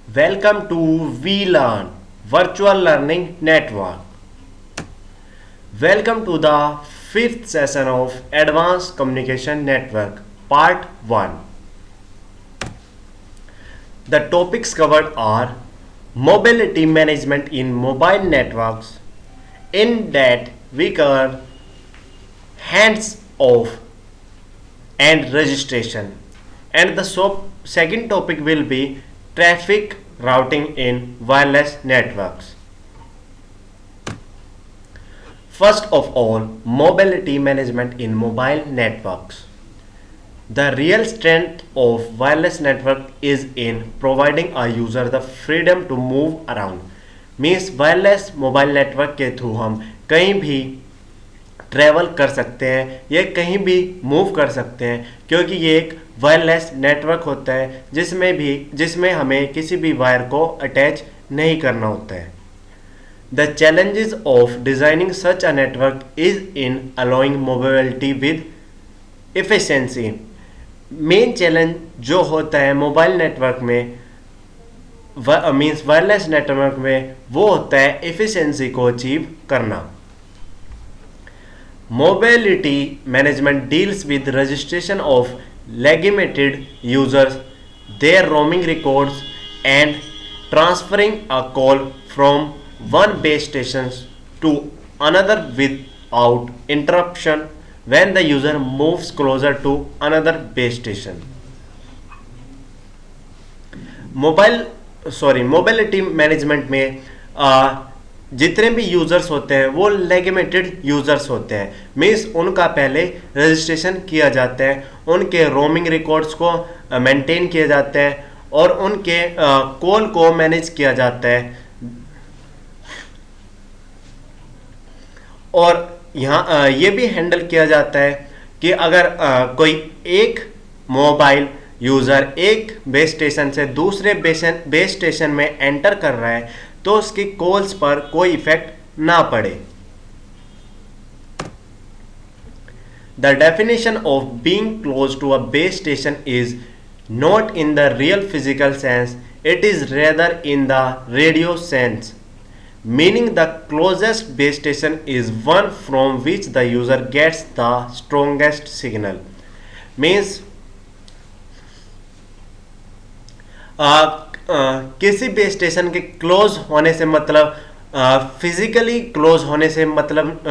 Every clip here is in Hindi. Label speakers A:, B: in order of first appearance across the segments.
A: Welcome to VLearn Virtual Learning Network. Welcome to the fifth session of Advanced Communication Network, Part 1. The topics covered are mobility management in mobile networks. In that, we cover hands off and registration. And the second topic will be traffic routing in wireless networks. First of all, mobility management in mobile networks. The real strength of wireless network is in providing a user the freedom to move around. Means wireless mobile network के थ्रू हम कहीं भी ट्रैवल कर सकते हैं या कहीं भी मूव कर सकते हैं, क्योंकि ये एक वायरलेस नेटवर्क होता है जिसमें हमें किसी भी वायर को अटैच नहीं करना होता है. The challenges of designing such a network is in allowing mobility with efficiency. Main challenge जो होता है मोबाइल नेटवर्क में मीन्स वायरलेस नेटवर्क में वो होता है एफिशिएंसी को अचीव करना. Mobility management deals with registration of legitimate users, their roaming records and transferring a call from one base station to another without interruption when the user moves closer to another base station. Mobility management में जितने भी यूज़र्स होते हैं वो लेगिमेटेड यूज़र्स होते हैं. मीन्स उनका पहले रजिस्ट्रेशन किया जाता है, उनके रोमिंग रिकॉर्ड्स को मेंटेन किया जाता है और उनके कॉल को मैनेज किया जाता है. और यहाँ ये भी हैंडल किया जाता है कि अगर कोई एक मोबाइल यूज़र एक बेस स्टेशन से दूसरे बेस स्टेशन में एंटर कर रहा है तो उसकी कॉल्स पर कोई इफेक्ट ना पड़े. The definition of being close to a base station is not in the real physical sense, it is rather in the radio sense, meaning the closest base station is one from which the user gets the strongest signal. Means किसी बेस स्टेशन के क्लोज होने से मतलब फिजिकली क्लोज होने से मतलब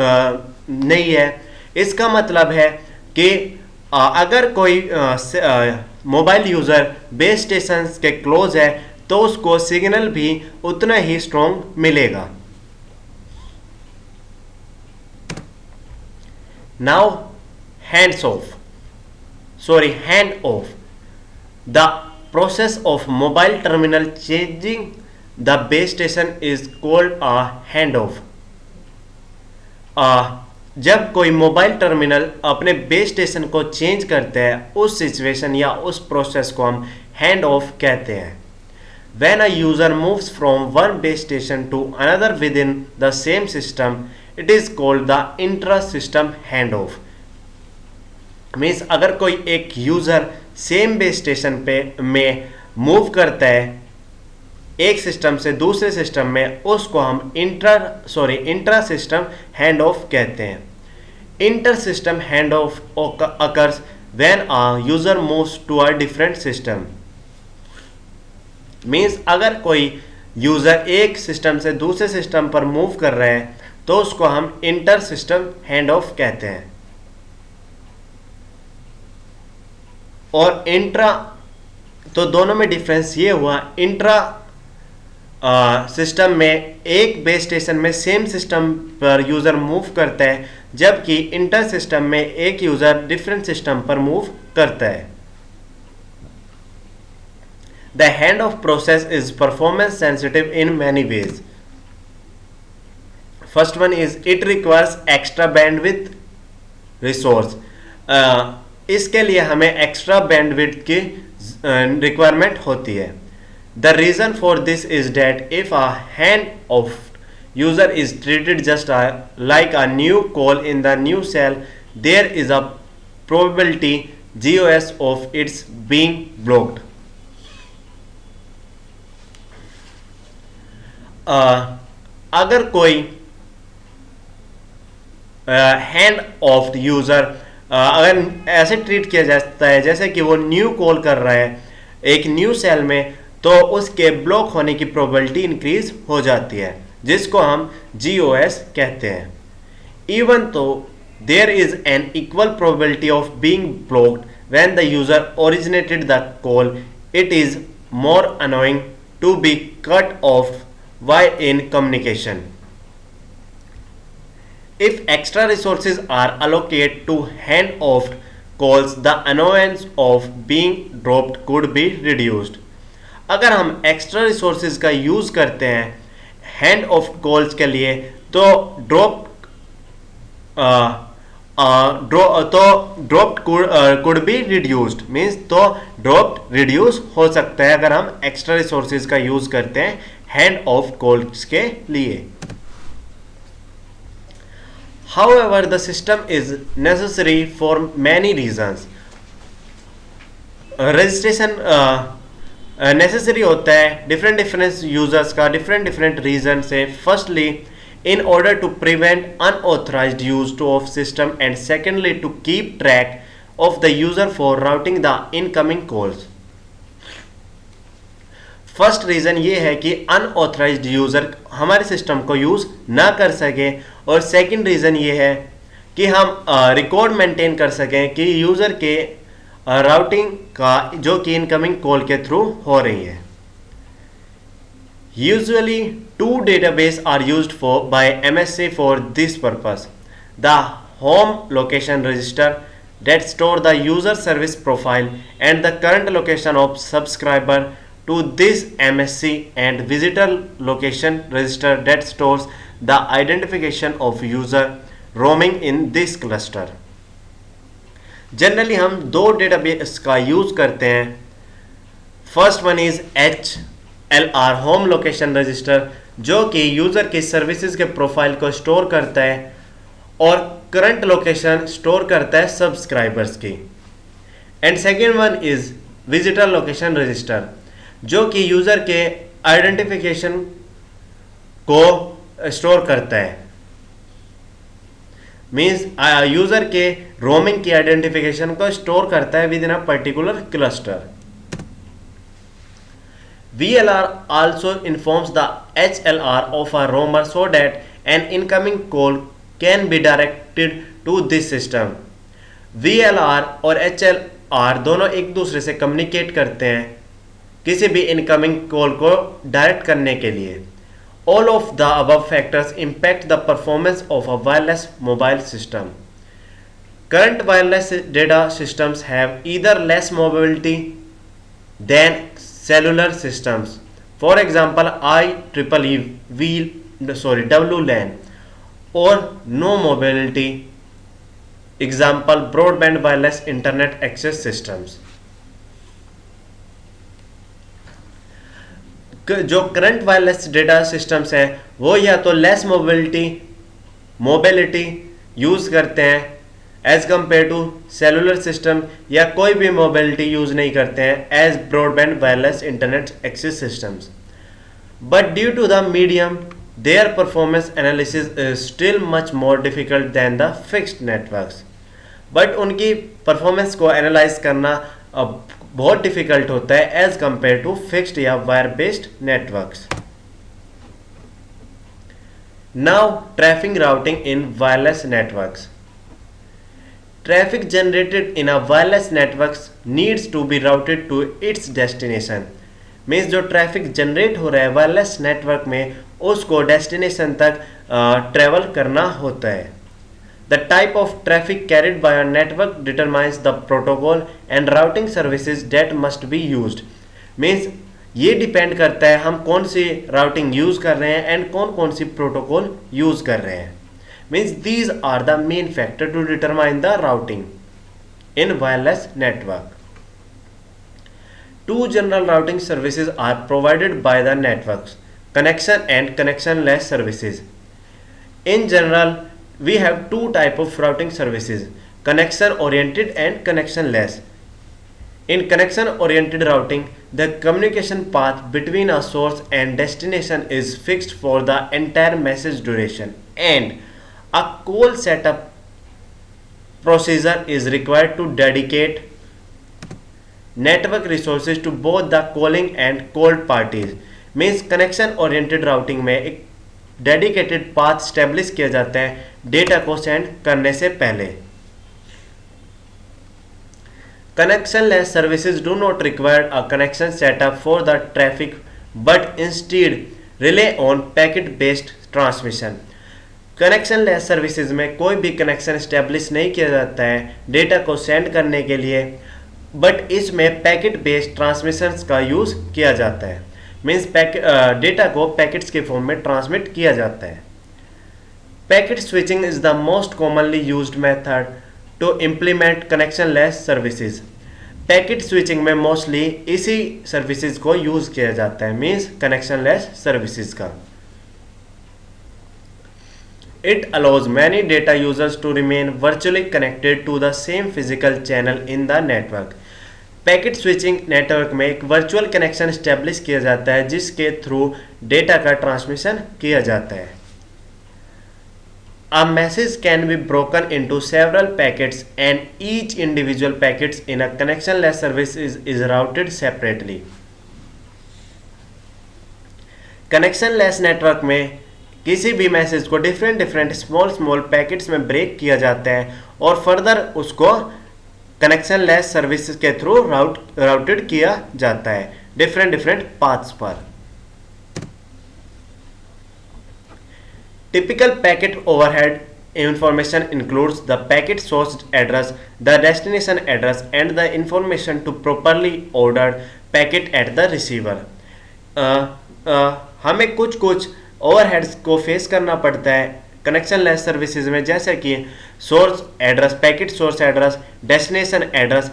A: नहीं है. इसका मतलब है कि अगर कोई मोबाइल यूज़र बेस स्टेशन के क्लोज है तो उसको सिग्नल भी उतना ही स्ट्रॉन्ग मिलेगा. Now hand of the process of mobile terminal changing the base station is called a handoff. जब कोई मोबाइल टर्मिनल अपने बेस स्टेशन को चेंज करते हैं उस सिचुएशन या उस प्रोसेस को हम हैंड ऑफ कहते हैं. When a user moves from one base station to another within the same system, it is called the intra-system handoff. Means अगर कोई एक यूज़र सेम बेस स्टेशन पे में मूव करता है एक सिस्टम से दूसरे सिस्टम में, उसको हम इंट्रा सिस्टम हैंड ऑफ कहते हैं. Inter system hand of occurs when a user moves to a different system. Means अगर कोई यूज़र एक सिस्टम से दूसरे सिस्टम पर मूव कर रहे हैं तो उसको हम इंटर सिस्टम हैंड ऑफ कहते हैं. और इंट्रा, तो दोनों में डिफरेंस ये हुआ, इंट्रा सिस्टम में एक बेस स्टेशन में सेम सिस्टम पर यूज़र मूव करता है, जबकि इंटर सिस्टम में एक यूज़र डिफरेंट सिस्टम पर मूव करता है. The handoff process is performance sensitive in many ways. First one is it requires extra bandwidth resource. इसके लिए हमें एक्स्ट्रा बैंडविड्थ की रिक्वायरमेंट होती है. The reason for this is that if a hand of user is treated just like a new call in the new cell, there is a probability GOS of its being blocked. अगर कोई हैंड ऑफ यूजर अगर ऐसे ट्रीट किया जाता है जैसे कि वो न्यू कॉल कर रहा है एक न्यू सेल में, तो उसके ब्लॉक होने की प्रोबेबिलिटी इंक्रीज हो जाती है, जिसको हम GOS कहते हैं। Even though there is an equal probability of being blocked when the user originated the call, it is more annoying to be cut off while in communication. If extra resources are allocated to hand-off calls, the annoyance of being dropped could be reduced. अगर हम एक्स्ट्रा रिसोर्सेज का यूज करते हैं हैंड ऑफ कॉल्स के लिए, तो dropped could be reduced, means तो ड्रॉप्ड रिड्यूस हो सकता है अगर हम एक्स्ट्रा रिसोर्सेज का यूज करते हैं हैंड ऑफ कॉल्स के लिए। However, the system is necessary for many reasons. Registration necessary होता है डिफरेंट यूजर्स का डिफरेंट रीजन से। Firstly, in order to prevent unauthorized use of system, and secondly to keep track of the user for routing the incoming calls. First reason ये है कि अनऑथराइज्ड यूजर हमारे सिस्टम को यूज ना कर सके, और सेकंड रीजन ये है कि हम रिकॉर्ड मेंटेन कर सकें कि यूजर के राउटिंग का जो कि इनकमिंग कॉल के थ्रू हो रही है। Usually, two databases are used by MSA for this purpose. The home location register that store the user service profile and the current location of subscriber to this MSC, and visitor location register that stores the identification of user roaming in this cluster. Generally हम दो डेटाबेस का यूज करते हैं। First one is HLR home location register, जो कि यूजर की सर्विसेज के प्रोफाइल को स्टोर करता है, और करंट लोकेशन स्टोर करता है सब्सक्राइबर्स की। And second one is visitor location register, जो कि यूजर के आइडेंटिफिकेशन को स्टोर करता है, मीन्स यूजर के रोमिंग की आइडेंटिफिकेशन को स्टोर करता है with in a particular cluster. VLR also informs the HLR of a roamer so that an incoming call can be directed to this system. VLR और HLR दोनों एक दूसरे से कम्युनिकेट करते हैं किसी भी इनकमिंग कॉल को डायरेक्ट करने के लिए। All of the above factors impact the performance of a wireless mobile system. Current wireless data systems have either less mobility than cellular systems. For example, WLAN, or no mobility. Example, broadband wireless internet access systems. जो करंट वायरलेस डेटा सिस्टम्स हैं वो या तो लेस मोबिलिटी यूज करते हैं as compare to cellular system, या कोई भी मोबिलिटी यूज नहीं करते हैं as broadband wireless internet access systems. But due to the medium their performance analysis is still much more difficult than the fixed networks. But उनकी परफॉर्मेंस को एनालाइज करना अब बहुत डिफिकल्ट होता है एज कंपेयर टू फिक्स्ड या wire based networks. Now traffic routing in wireless networks. Traffic generated in a wireless network needs to be routed to its destination. Means जो ट्रैफिक जनरेट हो रहा है वायरलेस नेटवर्क में उसको डेस्टिनेशन तक ट्रेवल करना होता है। The type of traffic carried by a network determines the protocol and routing services that must be used. Means ये डिपेंड करता है हम कौन सी राउटिंग यूज कर रहे हैं एंड कौन कौन सी प्रोटोकॉल यूज कर रहे हैं। Means these are the main factor to determine the routing in wireless network. Two general routing services are provided by the networks: connection and connectionless services. In general, we have two type of routing services: connection oriented and connectionless. In connection oriented routing, the communication path between a source and destination is fixed for the entire message duration, and a call setup procedure is required to dedicate network resources to both the calling and called parties. Means connection oriented routing में एक डेडिकेटेड पाथ स्टेब्लिश किया जाता है डेटा को सेंड करने से पहले. Connectionless services do not require a connection setup for the traffic but instead rely on packet-based transmission. Connectionless services में कोई भी कनेक्शन स्टेब्लिश नहीं किया जाता है डेटा को सेंड करने के लिए, बट इसमें पैकेट बेस्ड ट्रांसमिशन का यूज़ किया जाता है. मीन्स डेटा को पैकेट्स के फॉर्म में ट्रांसमिट किया जाता है. Packet switching is the most commonly used method to implement connectionless services. Packet switching में मोस्टली इसी सर्विसेज को यूज किया जाता है, मीन्स कनेक्शनलेस सर्विसेज का. It allows many data users to remain virtually connected to the same physical channel in the network. Packet switching network में एक वर्चुअल कनेक्शन स्टेब्लिश किया जाता है जिसके थ्रू डेटा का ट्रांसमिशन किया जाता है. A message can be broken into several packets and each individual packets in a connectionless service is routed separately. Connectionless network में किसी भी मैसेज को डिफरेंट स्मॉल पैकेट्स में ब्रेक किया जाता है और फर्दर उसको कनेक्शनलेस सर्विसेज के थ्रू राउटेड किया जाता है डिफरेंट पाथ्स पर. Typical packet overhead information includes the packet source address, the destination address and the information to properly ordered packet at the receiver. हमें कुछ ओवरहेड्स को फेस करना पड़ता है कनेक्शनलेस सर्विसेज में, जैसे कि source address, packet source address, destination address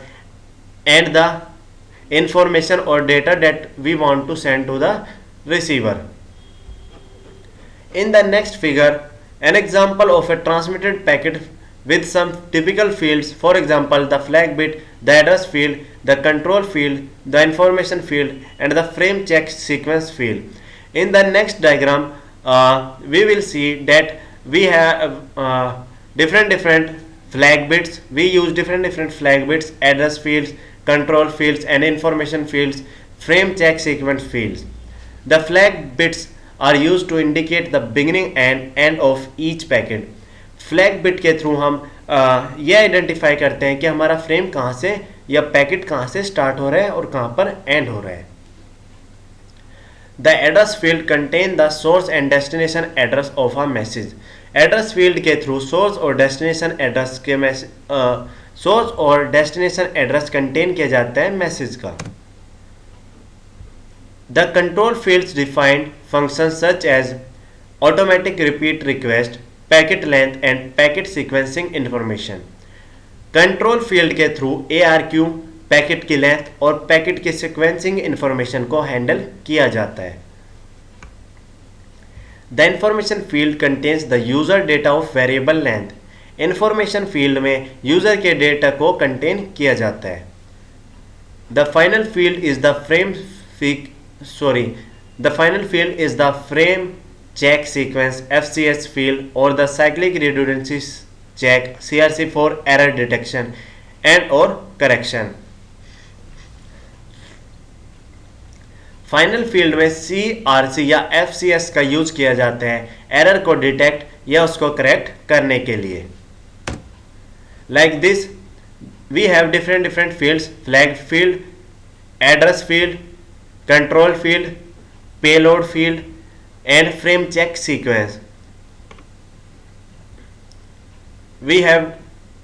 A: and the information और data that we want to send to the receiver. In the next figure, an example of a transmitted packet with some typical fields, for example, the flag bit, the address field, the control field, the information field, and the frame check sequence field. In the next diagram, we will see that we have different flag bits. We use different flag bits, address fields, control fields, and information fields, frame check sequence fields. The flag bits are used to indicate the beginning and end of each packet. Flag bit के थ्रू हम ये आइडेंटिफाई करते हैं कि हमारा फ्रेम कहाँ से या पैकेट कहाँ से स्टार्ट हो रहा है और कहाँ पर एंड हो रहा है. The address field contain the source and destination address of a message. Address field के थ्रू सोर्स और डेस्टिनेशन एड्रेस के सोर्स और डेस्टिनेशन एड्रेस कंटेन किया जाता है मैसेज का. The control fields define functions such as automatic repeat request, packet length and packet sequencing information. Control field के थ्रू ARQ पैकेट की लेंथ और पैकेट की सीक्वेंसिंग इंफॉर्मेशन को हैंडल किया जाता है. The information field contains the user data of variable length. Information field में यूजर के डेटा को कंटेन किया जाता है. The final field is the The final field is the frame check sequence FCS field or the cyclic redundancy check CRC for error detection and or correction. Final field में CRC या FCS का यूज किया जाता है एरर को डिटेक्ट या उसको करेक्ट करने के लिए. Like this we have different fields: flag field, address field, control field, payload field and frame check sequence. We have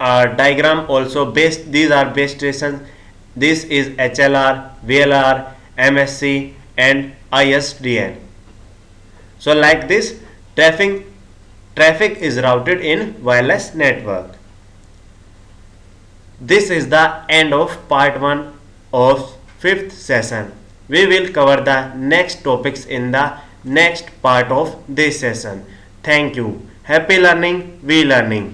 A: a diagram also based, these are base stations. This is HLR, VLR, MSC and ISDN. So like this traffic is routed in wireless network. This is the end of part 1 of 5th session. We will cover the next topics in the next part of this session. Thank you. Happy learning, we learning.